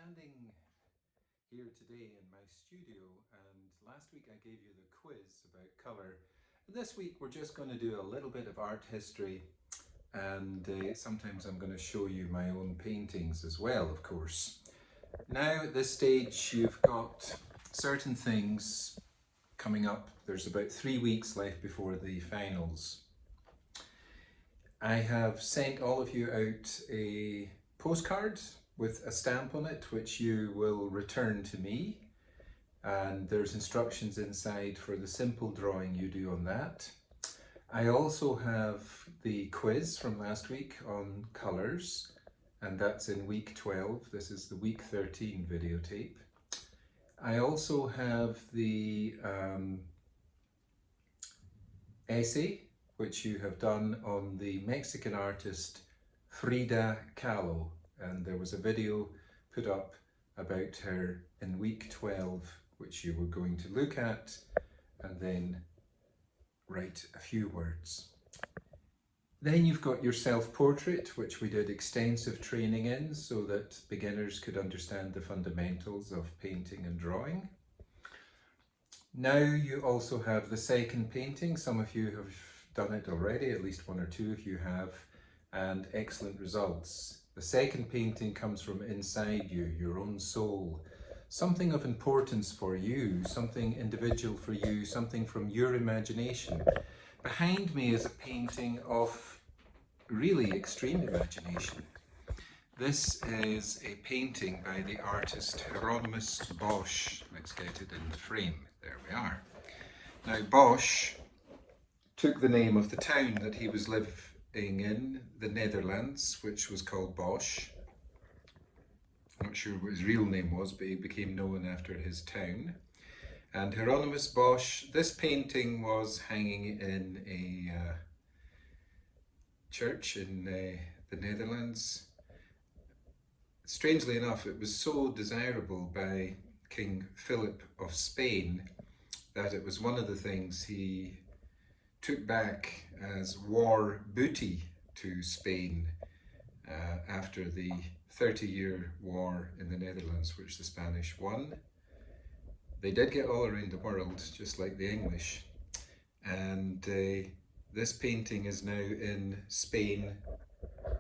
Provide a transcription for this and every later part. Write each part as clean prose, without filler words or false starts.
standing here today in my studio, and last week I gave you the quiz about colour. And this week we're just going to do a little bit of art history, and sometimes I'm going to show you my own paintings as well, of course. Now at this stage you've got certain things coming up. There's about 3 weeks left before the finals. I have sent all of you out a postcard with a stamp on it, which you will return to me. And there's instructions inside for the simple drawing you do on that. I also have the quiz from last week on colours, and that's in week 12. This is the week 13 videotape. I also have the essay, which you have done on the Mexican artist Frida Kahlo, and there was a video put up about her in week 12, which you were going to look at and then write a few words. Then you've got your self-portrait, which we did extensive training in so that beginners could understand the fundamentals of painting and drawing. Now you also have the second painting. Some of you have done it already, at least one or two of you have, and excellent results. The second painting comes from inside you, your own soul. Something of importance for you, something individual for you, something from your imagination. Behind me is a painting of really extreme imagination. This is a painting by the artist Hieronymus Bosch. Let's get it in the frame. There we are. Now Bosch took the name of the town that he was living in the Netherlands, which was called Bosch. I'm not sure what his real name was, but he became known after his town. And Hieronymus Bosch, this painting was hanging in a church in the Netherlands. Strangely enough, it was so desirable by King Philip of Spain that it was one of the things he took back as war booty to Spain after the 30-year war in the Netherlands, which the Spanish won. They did get all around the world, just like the English. And this painting is now in Spain,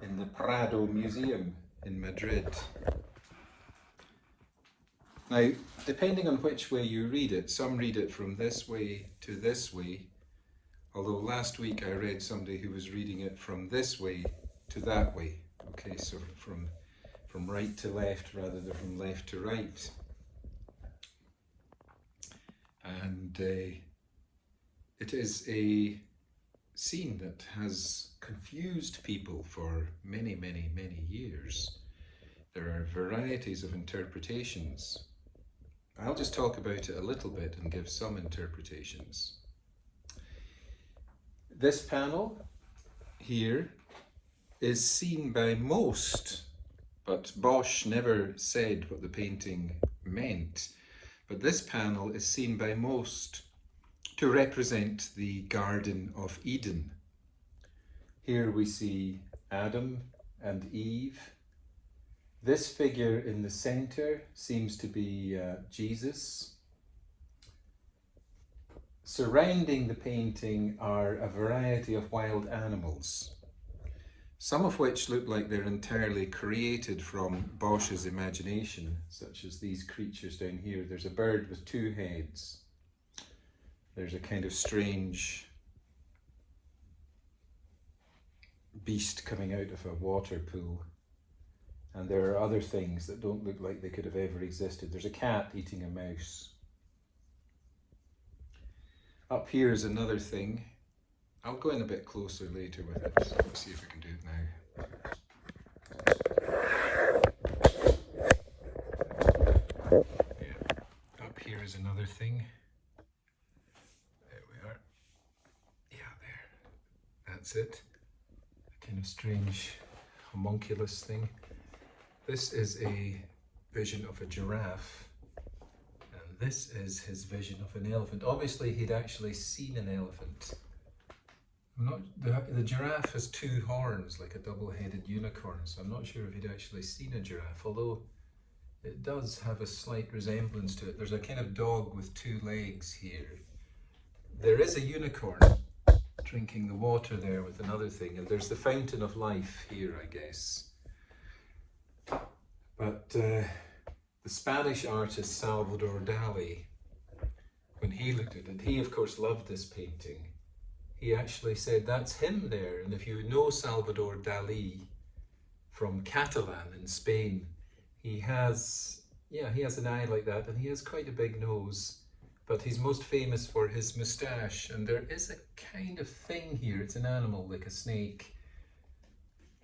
in the Prado Museum in Madrid. Now, depending on which way you read it, some read it from this way to this way, although last week I read somebody who was reading it from this way to that way. Okay, so from right to left rather than from left to right. And it is a scene that has confused people for many, many, many years. There are varieties of interpretations. I'll just talk about it a little bit and give some interpretations. This panel here is seen by most, but Bosch never said what the painting meant. But this panel is seen by most to represent the Garden of Eden. Here we see Adam and Eve. This figure in the center seems to be Jesus. Surrounding the painting are a variety of wild animals, some of which look like they're entirely created from Bosch's imagination, such as these creatures down here. There's a bird with 2 heads. There's a kind of strange beast coming out of a water pool. And there are other things that don't look like they could have ever existed. There's a cat eating a mouse. Up here is another thing. I'll go in a bit closer later with it. Let's see if I can do it now. Yeah. Up here is another thing. There we are. Yeah, there. That's it. A kind of strange homunculus thing. This is a vision of a giraffe. This is his vision of an elephant. Obviously, he'd actually seen an elephant. The giraffe has 2 horns, like a double-headed unicorn, so I'm not sure if he'd actually seen a giraffe, although It does have a slight resemblance to it. There's a kind of dog with two legs here. There is a unicorn drinking the water there with another thing, and there's the fountain of life here, I guess. But the Spanish artist Salvador Dali, when he looked at it, he of course loved this painting. He actually said, that's him there. And if you know Salvador Dali from Catalan in Spain, he has an eye like that, and he has quite a big nose. But he's most famous for his moustache, and there is a kind of thing here. It's an animal like a snake,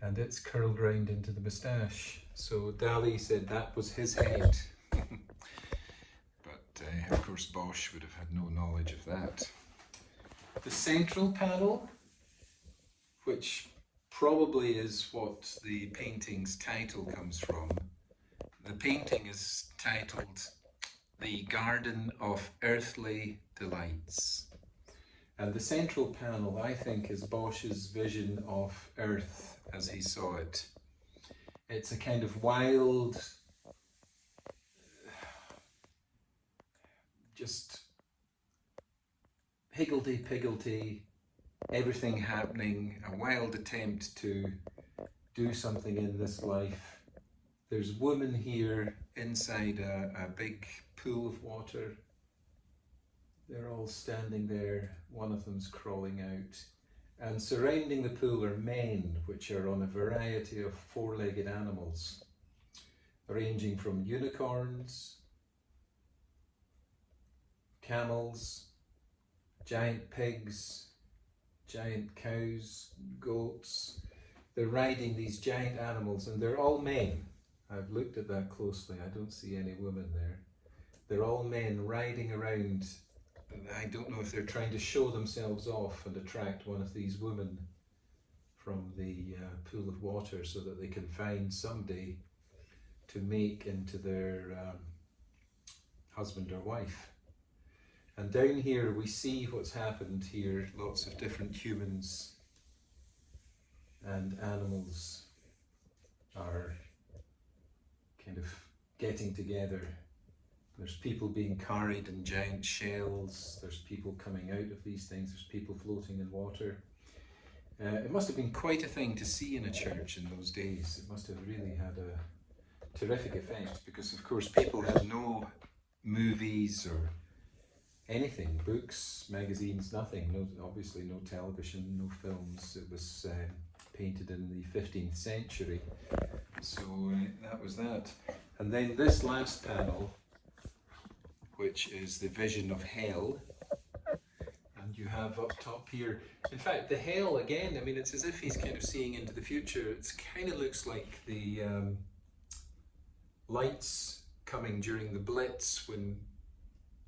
and it's curled round into the moustache. So Dali said that was his head. But of course Bosch would have had no knowledge of that. The central panel, which probably is what the painting's title comes from. The painting is titled The Garden of Earthly Delights. And the central panel, I think, is Bosch's vision of Earth as he saw it. It's a kind of wild, just higgledy-piggledy, everything happening, a wild attempt to do something in this life. There's women here inside a big pool of water. They're all standing there, one of them's crawling out. And surrounding the pool are men, which are on a variety of four-legged animals, ranging from unicorns, camels, giant pigs, giant cows, goats. They're riding these giant animals, and they're all men. I've looked at that closely. I don't see any women there. They're all men riding around. I don't know if they're trying to show themselves off and attract one of these women from the pool of water so that they can find somebody to make into their husband or wife. And down here we see what's happened here. Lots of different humans and animals are kind of getting together. There's people being carried in giant shells. There's people coming out of these things. There's people floating in water. It must have been quite a thing to see in a church in those days. It must have really had a terrific effect because, of course, people had no movies or anything, books, magazines, nothing. No, obviously no television, no films. It was painted in the 15th century. So that was that. And then this last panel, which is the vision of hell. And you have up top here, in fact, the hell again, I mean, it's as if he's kind of seeing into the future. It kind of looks like the lights coming during the Blitz when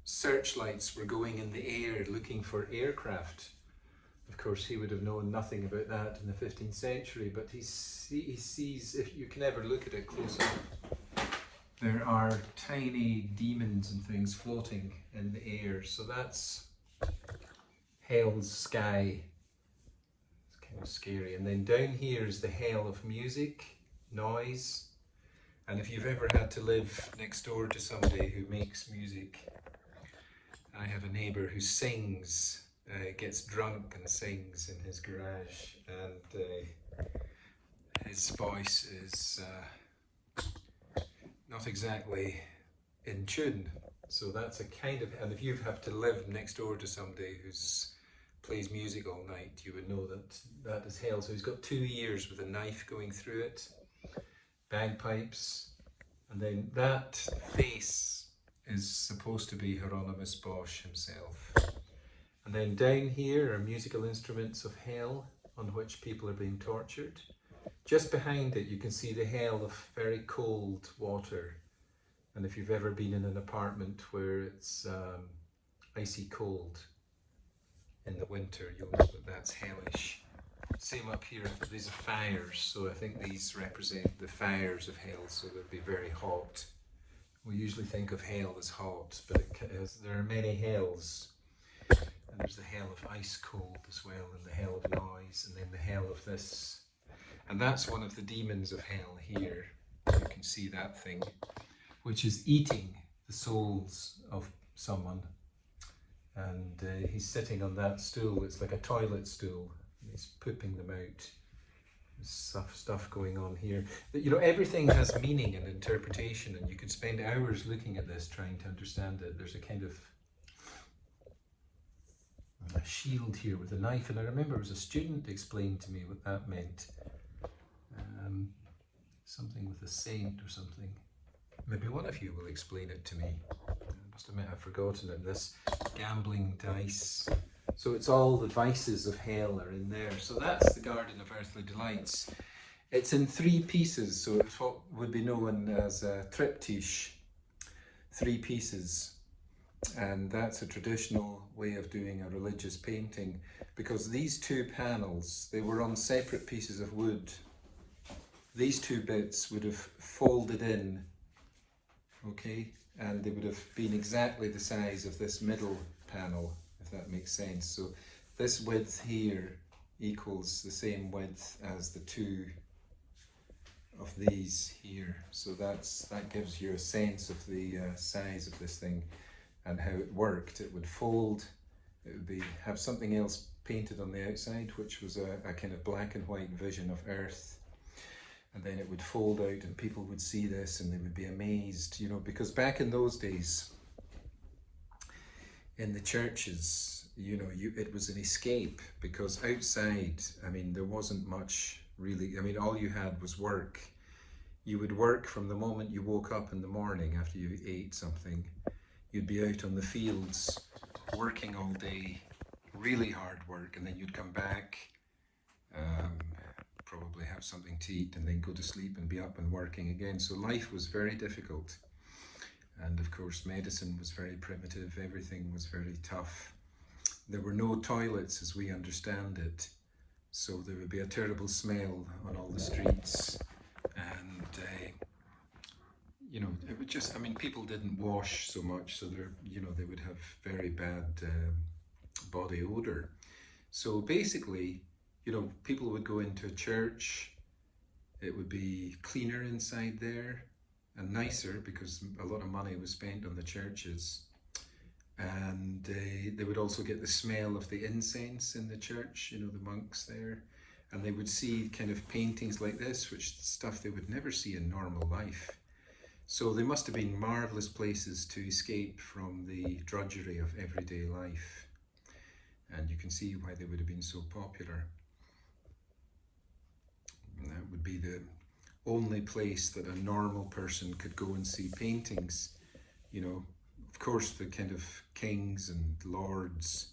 searchlights were going in the air looking for aircraft. Of course, he would have known nothing about that in the 15th century, but he sees, if you can ever look at it close up, there are tiny demons and things floating in the air. So that's hell's sky. It's kind of scary. And then down here is the hell of music, noise. And if you've ever had to live next door to somebody who makes music, I have a neighbour who sings, gets drunk and sings in his garage, and his voice is not exactly in tune. So that's a kind of, and if you have to live next door to somebody who plays music all night, you would know that that is hell. So he's got 2 ears with a knife going through it, bagpipes, and then that face is supposed to be Hieronymus Bosch himself. And then down here are musical instruments of hell on which people are being tortured. Just behind it you can see the hell of very cold water. And if you've ever been in an apartment where it's icy cold in the winter, you'll know that that's hellish. Same up here, these are fires, so I think these represent the fires of hell, so they'll be very hot. We usually think of hell as hot, but there are many hells. And there's the hell of ice cold as well, and the hell of noise, and then the hell of this. And that's one of the demons of hell here. You can see that thing. which is eating the souls of someone. And he's sitting on that stool. It's like a toilet stool. He's pooping them out. There's stuff going on here. You know, everything has meaning and interpretation, and you could spend hours looking at this trying to understand it. There's a kind of a shield here with a knife, and I remember it was a student explained to me what that meant. Something with a saint or something. Maybe one of you will explain it to me. I must admit I've forgotten it. This gambling dice. So it's all the vices of hell are in there. So that's the Garden of Earthly Delights. It's in 3 pieces, so it's what would be known as a triptych. 3 pieces. And that's a traditional way of doing a religious painting, because these 2 panels, they were on separate pieces of wood. These 2 bits would have folded in, okay, and they would have been exactly the size of this middle panel, if that makes sense. So this width here equals the same width as the 2 of these here. So that gives you a sense of the size of this thing and how it worked. It would fold, it would have something else painted on the outside, which was a kind of black and white vision of Earth. And then it would fold out and people would see this and they would be amazed, you know, because back in those days, in the churches, you know, it was an escape, because outside, I mean, there wasn't much really. I mean, all you had was work. You would work from the moment you woke up in the morning after you ate something. You'd be out on the fields working all day, really hard work, and then you'd come back, probably have something to eat, and then go to sleep and be up and working again. So life was very difficult. And of course, medicine was very primitive, everything was very tough. There were no toilets as we understand it, so there would be a terrible smell on all the streets. And, you know, it would just, I mean, people didn't wash so much, so you know, they would have very bad body odor. So basically, you know, people would go into a church, it would be cleaner inside there and nicer because a lot of money was spent on the churches. And they would also get the smell of the incense in the church, you know, the monks there. And they would see kind of paintings like this, which stuff they would never see in normal life. So they must have been marvellous places to escape from the drudgery of everyday life. And you can see why they would have been so popular. And that would be the only place that a normal person could go and see paintings. You know, of course, the kind of kings and lords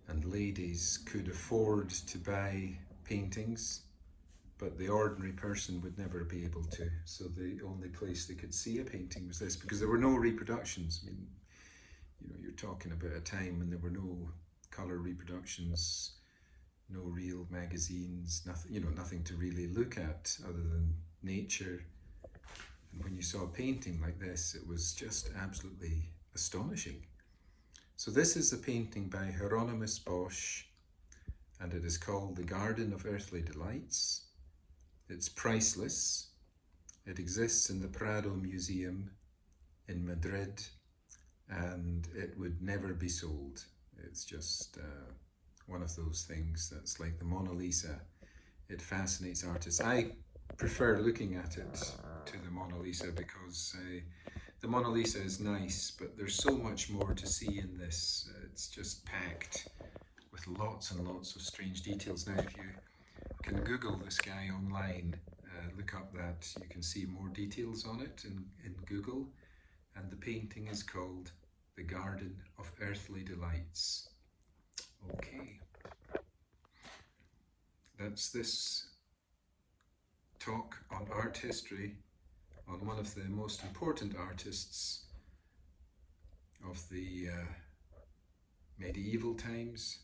and ladies could afford to buy paintings, but the ordinary person would never be able to. So the only place they could see a painting was this, because there were no reproductions. I mean, you know, you're talking about a time when there were no colour reproductions, no real magazines, nothing, you know, nothing to really look at other than nature. And when you saw a painting like this, it was just absolutely astonishing. So this is a painting by Hieronymus Bosch, and it is called The Garden of Earthly Delights. It's priceless. It exists in the Prado Museum in Madrid, and it would never be sold. It's just one of those things that's like the Mona Lisa. It fascinates artists. I prefer looking at it to the Mona Lisa because the Mona Lisa is nice, but there's so much more to see in this. It's just packed with lots and lots of strange details. Now, if you can Google this guy online, look up that, you can see more details on it in Google. And the painting is called The Garden of Earthly Delights. Okay. That's this talk on art history on one of the most important artists of the medieval times,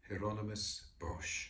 Hieronymus Bosch.